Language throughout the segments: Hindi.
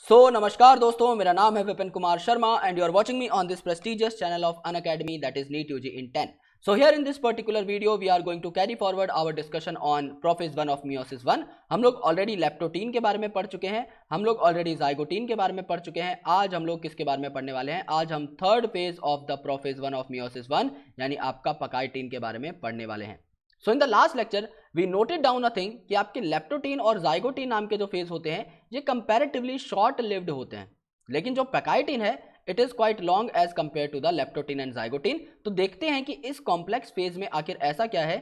नमस्कार दोस्तों, मेरा नाम है Vipin Kumar Sharma and you are watching me on this prestigious channel of Unacademy, that is NEET UG in 10. So here in this particular video we are going to carry forward our discussion on prophase 1 of meiosis 1. हम लोग ऑलरेडी लेप्टोटीन के बारे में पढ़ चुके हैं, हम लोग ऑलरेडी जाइगोटीन के बारे में पढ़ चुके हैं. आज हम लोग किसके बारे में पढ़ने वाले हैं? आज हम third phase of the prophase 1 of meiosis 1 यानी आपका पकाइटीन के बारे में पढ़ने वाले हैं. So in the last lecture we noted down a thing कि आपके लेप्टोटीन और जाइगोटीन नाम के जो फेज होते हैं ये कंपैरेटिवली शॉर्ट लिव्ड होते हैं, लेकिन जो पैकाइटीन है it is quite long as compare to the leptotene and zygotene. तो देखते हैं कि इस कॉम्प्लेक्स फेज में आखिर ऐसा क्या है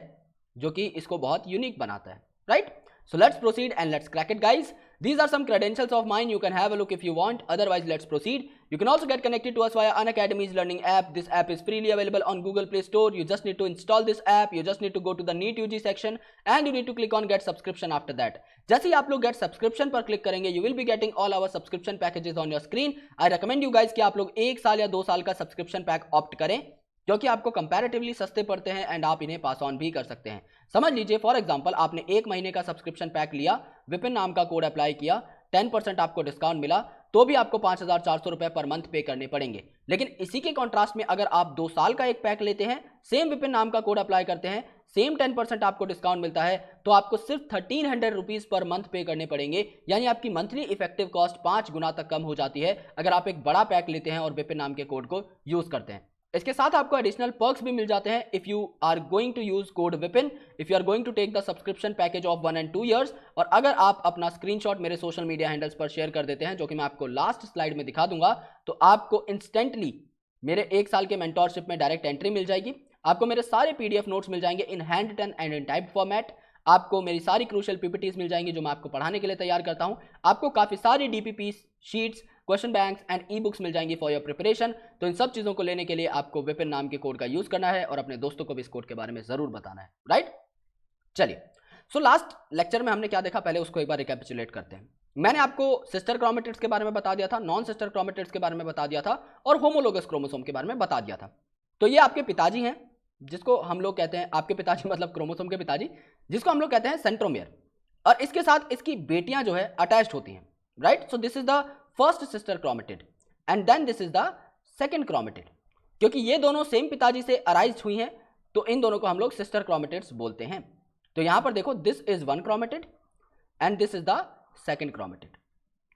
जो कि इसको बहुत यूनिक बनाता है, right? So let's proceed and let's crack it, guys. These are some credentials of mine. You can have a look if you want. Otherwise, let's proceed. You can also get connected to us via Unacademy's learning app. This app is freely available on Google Play Store. You just need to install this app. You just need to go to the NEET UG section and you need to click on get subscription after that. जैसे ही आप लोग get subscription पर click करेंगे, you will be getting all our subscription packages on your screen. I recommend you guys कि आप लोग 1 साल या 2 साल का subscription pack opt करें, क्योंकि आपको कंपैरेटिवली सस्ते पड़ते हैं एंड आप इन्हें पास ऑन भी कर सकते हैं. समझ लीजिए फॉर एग्जांपल आपने 1 महीने का सब्सक्रिप्शन पैक लिया, विपिन नाम का कोड अप्लाई किया, 10% आपको डिस्काउंट मिला, तो भी आपको 5,400 रुपए पर मंथ पे करने पड़ेंगे. लेकिन इसी के कॉन्ट्रास्ट में अगर आप 2 साल का एक पैक लेते हैं, सेम विपिन नाम का कोड अप्लाई करते हैं, सेम 10% आपको डिस्काउंट मिलता है, तो आपको सिर्फ 1300 रुपीज पर मंथ पे करने पड़ेंगे. यानी आपकी मंथली इफेक्टिव कॉस्ट 5 गुना तक कम हो जाती है अगर आप एक बड़ा पैक लेते हैं और विपिन नाम के कोड को यूज करते हैं. इसके साथ आपको एडिशनल पर्क्स भी मिल जाते हैं if you are going to use code Vipin, if you are going to take the subscription package of 1 and 2 years. और अगर आप अपना स्क्रीनशॉट मेरे सोशल मीडिया हैंडल्स पर शेयर कर देते हैं, जो कि मैं आपको लास्ट स्लाइड में दिखा दूंगा, तो आपको इंस्टेंटली मेरे 1 साल के मेंटोरशिप में डायरेक्ट एंट्री मिल जाएगी. आपको मेरे सारे पीडीएफ नोट्स मिल जाएंगे in handwritten and in typed format. आपको मेरी सारी क्रूशियल पीपीटीज मिल जाएंगी जो मैं आपको पढ़ाने के लिए तैयार करता हूं. आपको काफी सारी DPP sheets, question banks and e books मिल जाएंगी फॉर योर प्रिपरेशन. तो इन सब चीजों को लेने के लिए आपको विपिन नाम के कोड का यूज करना है और अपने दोस्तों को भी इस कोड के बारे में जरूर बताना है, राइट? चलिए, सो लास्ट लेक्चर में हमने क्या देखा, पहले उसको एक बार रिकैपिचुलेट करते हैं. मैंने आपको सिस्टर क्रोमेटिड्स के बारे में बता दिया था, नॉन सिस्टर क्रोमेटिड्स के बारे में बता दिया था और होमोलोगस क्रोमोसोम के बारे में बता दिया था. तो ये आपके पिताजी हैं, जिसको हम लोग कहते हैं, आपके पिताजी मतलब क्रोमोसोम के पिताजी, जिसको हम लोग कहते हैं सेंट्रोमियर. और इसके साथ इसकी बेटियां जो है अटैच्ड होती हैं, right? So this is the first sister chromatid and then this is the second chromatid. क्योंकि ये दोनों सेम पिताजी से अराइज हुई हैं, तो इन दोनों को हम लोग सिस्टर क्रोमेटिड्स बोलते हैं. तो यहां पर देखो, this is 1 chromatid and this is the second chromatid.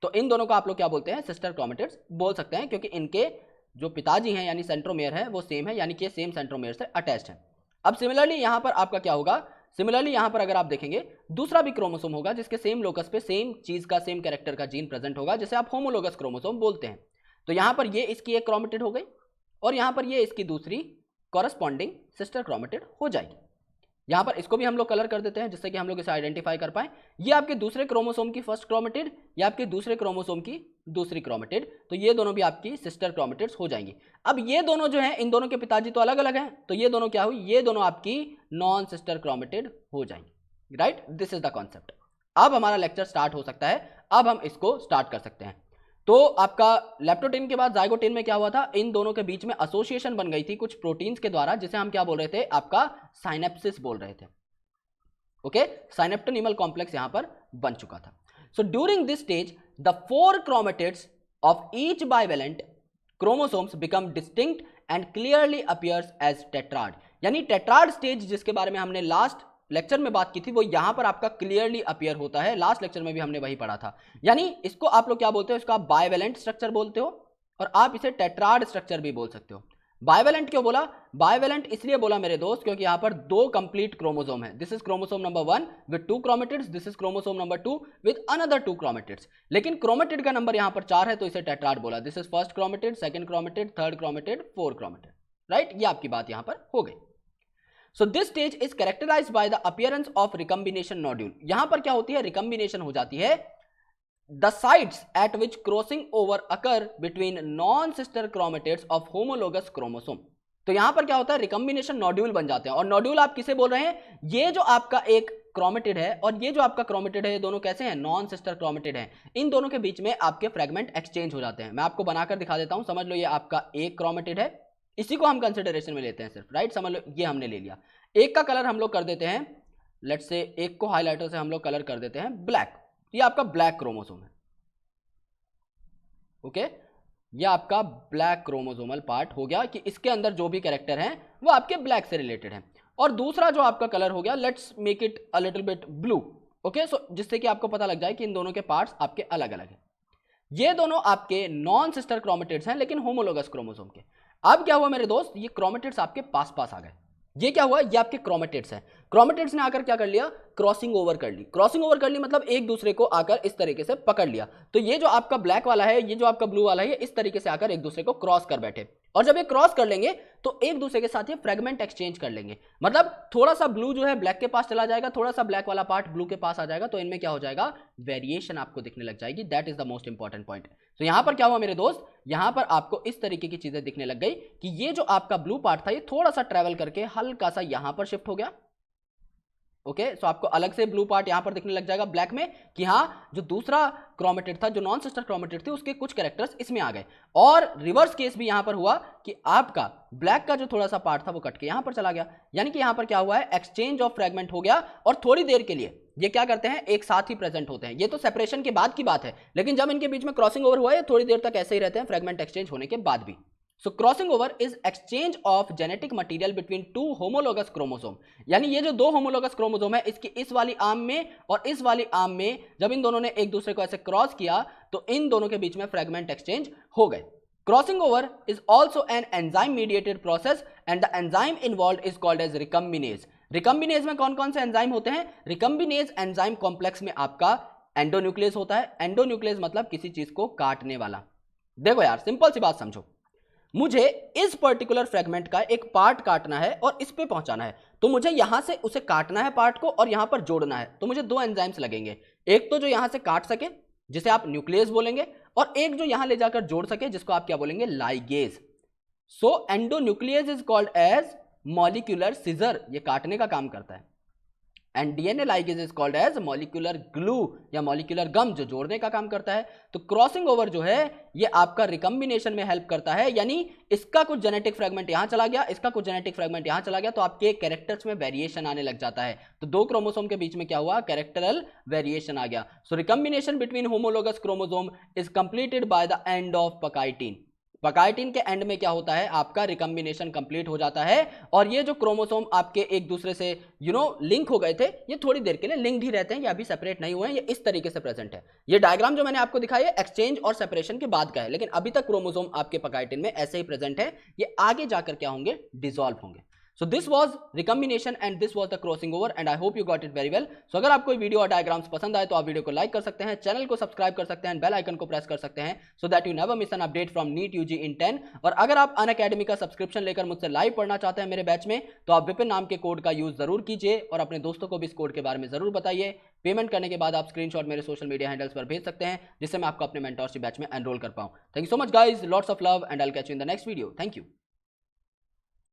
तो इन दोनों को आप लोग क्या बोलते हैं? सिस्टर क्रोमेटिड्स बोल सकते हैं, क्योंकि इनके जो पिताजी हैं यानी सेंट्रोमेयर है वो सेम है, यानी कि सेम सेंट्रोमेयर से अटैच्ड है. अब सिमिलरली यहां पर आपका क्या होगा? सिमिलरली यहां पर अगर आप देखेंगे, दूसरा भी क्रोमोसोम होगा जिसके सेम लोकस पे सेम चीज का, सेम कैरेक्टर का जीन प्रेजेंट होगा, जिसे आप होमोलोगस क्रोमोसोम बोलते हैं. तो यहां पर ये इसकी एक क्रोमेटिड हो गई और यहां पर ये इसकी दूसरी कॉरस्पॉन्डिंग सिस्टर क्रोमेटिड हो जाएगी. यहां पर इसको भी हम लोग कलर कर देते हैं जिससे कि हम लोग इसे आइडेंटिफाई कर पाए. ये आपके दूसरे क्रोमोसोम की फर्स्ट क्रोमेटिड, या आपके दूसरे क्रोमोसोम की दूसरी क्रोमेटिड. तो ये दोनों भी आपकी सिस्टर क्रोमेटिड्स हो जाएंगी. अब ये दोनों जो हैं, इन दोनों के पिताजी तो अलग अलग हैं, तो ये दोनों क्या हुई? ये दोनों आपकी नॉन सिस्टर क्रोमेटिड हो जाएंगी, right? This is the concept. अब हमारा लेक्चर स्टार्ट हो सकता है, अब हम इसको स्टार्ट कर सकते हैं. तो आपका लेप्टोटीन के बाद जाइगोटीन में क्या हुआ था? इन दोनों के बीच में एसोसिएशन बन गई थी कुछ प्रोटीन्स के द्वारा, जिसे हम क्या बोल रहे थे? आपका साइनेप्सिस बोल रहे थे. ओके, साइनेप्टोनिमल कॉम्प्लेक्स यहां पर बन चुका था. So during this stage the 4 chromatids of each bivalent chromosomes become distinct and clearly appears as tetrad. यानी टेट्राड स्टेज जिसके बारे में हमने लास्ट लेक्चर में बात की थी, वो यहां पर आपका क्लियरली अपीयर होता है. लास्ट लेक्चर में भी हमने वही पढ़ा था. यानी इसको आप लोग क्या बोलते हो? इसको आप बाइवेलेंट स्ट्रक्चर बोलते हो और आप इसे टेट्राड स्ट्रक्चर भी बोल सकते हो. बाइवेलेंट क्यों बोला? बाइवेलेंट इसलिए बोला मेरे दोस्त, क्योंकि यहां पर 2 कंप्लीट क्रोमोसोम है. This is chromosome number 1 with 2 chromatids, this is chromosome number 2 with another 2 chromatids. लेकिन क्रोमेटिड का नंबर यहां पर 4 है, तो इसे टेट्राड बोला. This is first chromatid, second chromatid, third chromatid, 4 chromatid, right? ये आपकी बात यहां पर हो गई. So this stage is characterized by the appearance of recombination nodule. यहां पर क्या होती है? रिकम्बिनेशन हो जाती है. The sites at which crossing over occur between non-sister chromatids of homologous chromosome. तो यहां पर क्या होता है? रिकम्बिनेशन नोड्यूल बन जाते हैं. और नोड्यूल आप किसे बोल रहे हैं? ये जो आपका एक क्रोमेटिड है और ये जो आपका क्रोमेटिड है, ये दोनों कैसे हैं? नॉन सिस्टर क्रोमेटिड हैं. इन दोनों के बीच में आपके फ्रेगमेंट एक्सचेंज हो जाते हैं. मैं आपको बनाकर दिखा देता हूं. समझ लो, ये आपका एक क्रोमेटिड है, इसी को हम कंसिडरेशन में लेते हैं सिर्फ, राइट? समझ लो, ये हमने ले लिया. एक का कलर हम लोग कर देते हैं, लेट्स से एक को हाइलाइटर से हम लोग कलर कर देते हैं ब्लैक. ये आपका ब्लैक क्रोमोसोम है. ओके, ये आपका ब्लैक क्रोमोसोमल पार्ट हो गया कि इसके अंदर जो भी कैरेक्टर हैं वो आपके ब्लैक से रिलेटेड हैं। और दूसरा जो आपका कलर हो गया, let's make it a little bit blue, okay, so जिससे कि आपको पता लग जाए कि इन दोनों के पार्ट्स आपके अलग अलग हैं। ये दोनों आपके नॉन सिस्टर क्रोमेटिड्स हैं लेकिन होमोलोगस क्रोमोसोम के। अब क्या हुआ मेरे दोस्त, ये क्रोमेटिड्स आपके पास पास आ गए। ये क्या हुआ, ये आपके क्रोमेटिड्स हैं। क्रोमेटिड्स ने आकर क्या कर लिया, क्रॉसिंग ओवर कर ली। क्रॉसिंग ओवर कर ली मतलब एक दूसरे को आकर इस तरीके से पकड़ लिया। तो ये जो आपका ब्लैक वाला है, ये जो आपका ब्लू वाला है, ये इस तरीके से आकर एक दूसरे को क्रॉस कर बैठे। और जब ये क्रॉस कर लेंगे तो एक दूसरे के साथ ये फ्रेगमेंट एक्सचेंज कर लेंगे। मतलब थोड़ा सा ब्लू जो है ब्लैक के पास चला जाएगा, थोड़ा सा ब्लैक वाला पार्ट ब्लू के पास आ जाएगा। तो इनमें क्या हो जाएगा, वेरिएशन आपको दिखने लग जाएगी। That is the most important point. तो यहां पर क्या हुआ मेरे दोस्त, यहां पर आपको इस तरीके की चीजें दिखने लग गई कि ये जो आपका ब्लू पार्ट था ये थोड़ा सा ट्रेवल करके हल्का सा यहां पर शिफ्ट हो गया। ओके, सो आपको अलग से ब्लू पार्ट यहां पर दिखने लग जाएगा ब्लैक में कि हाँ, जो दूसरा क्रोमेटिड था, जो नॉन सिस्टर क्रोमेटिड थे, उसके कुछ कैरेक्टर्स इसमें आ गए। और रिवर्स केस भी यहां पर हुआ कि आपका ब्लैक का जो थोड़ा सा पार्ट था वो कट के यहां पर चला गया। यानी कि यहां पर क्या हुआ है, एक्सचेंज ऑफ फ्रेगमेंट हो गया। और थोड़ी देर के लिए ये क्या करते हैं, एक साथ ही प्रेजेंट होते हैं। ये तो सेपरेशन के बाद की बात है, लेकिन जब इनके बीच में क्रॉसिंग ओवर हुआ है थोड़ी देर तक ऐसे ही रहते हैं, फ्रेगमेंट एक्सचेंज होने के बाद भी। So crossing over is exchange of genetic material between two homologous chromosome। यानी ये जो दो homologous chromosome है, इसकी इस वाली आर्म में और इस वाली आर्म में जब इन दोनों ने एक दूसरे को ऐसे क्रॉस किया तो इन दोनों के बीच में फ्रेगमेंट एक्सचेंज हो गए। Crossing over is also an enzyme mediated process and the enzyme involved is called as recombinase। recombinase में कौन कौन से एंजाइम होते हैं, recombinase एंजाइम कॉम्प्लेक्स में आपका एंडोन्यूक्लियस होता है। एंडोन्यूक्लियस मतलब किसी चीज को काटने वाला। देखो यार, सिंपल सी बात समझो, मुझे इस पर्टिकुलर फ्रेगमेंट का एक पार्ट काटना है और इस पे पहुंचाना है, तो मुझे यहां से उसे काटना है पार्ट को और यहां पर जोड़ना है। तो मुझे दो एंजाइम्स लगेंगे, एक तो जो यहां से काट सके जिसे आप न्यूक्लियस बोलेंगे, और एक जो यहां ले जाकर जोड़ सके जिसको आप क्या बोलेंगे, ligase. So endonuclease is called as molecular scissor, ये काटने का काम करता है। And DNA ligase is called as molecular glue या मॉलिक्यूलर गम, जो जोड़ने का काम करता है। तो क्रॉसिंग ओवर जो है ये आपका रिकम्बिनेशन में हेल्प करता है। यानी इसका कुछ जेनेटिक फ्रेगमेंट यहां चला गया, इसका कुछ जेनेटिक फ्रेगमेंट यहां चला गया, तो आपके कैरेक्टर्स में वेरिएशन आने लग जाता है। तो दो क्रोमोसोम के बीच में क्या हुआ, कैरेक्टरल वेरिएशन आ गया। So recombination between homologous chromosome is completed by the end of pachytene. Pachytene के एंड में क्या होता है, आपका रिकम्बिनेशन कंप्लीट हो जाता है। और ये जो क्रोमोसोम आपके एक दूसरे से लिंक हो गए थे, ये थोड़ी देर के लिए लिंक्ड ही रहते हैं, ये अभी सेपरेट नहीं हुए हैं। ये इस तरीके से प्रेजेंट है। ये डायग्राम जो मैंने आपको दिखाया है एक्सचेंज और सेपरेशन के बाद का है, लेकिन अभी तक क्रोमोसोम आपके पकाइटिन में ऐसे ही प्रेजेंट है। ये आगे जाकर क्या होंगे, डिसॉल्व होंगे। So this was recombination and this was the crossing over and I hope you got it very well। So अगर आपको वीडियो और डायग्राम्स पसंद आए तो आप वीडियो को लाइक कर सकते हैं, चैनल को सब्सक्राइब कर सकते हैं, बेल आइकन को प्रेस कर सकते हैं so that you never miss an update from NEET UG in 10। और अगर आप अनअकैडमी का सब्सक्रिप्शन लेकर मुझसे लाइव पढ़ना चाहते हैं मेरे बैच में, तो आप विपिन नाम के कोड का यूज जरूर कीजिए और अपने दोस्तों को भी इस कोड के बारे में जरूर बताइए। पेमेंट करने के बाद आप स्क्रीनशॉट मेरे सोशल मीडिया हैंडल्स पर भेज सकते हैं, जिससे मैं आपको अपने मेंटोरशिप बैच में एनरोल कर पाऊं। Thank you so much guys, lots of love and I will catch you in the next video. Thank you.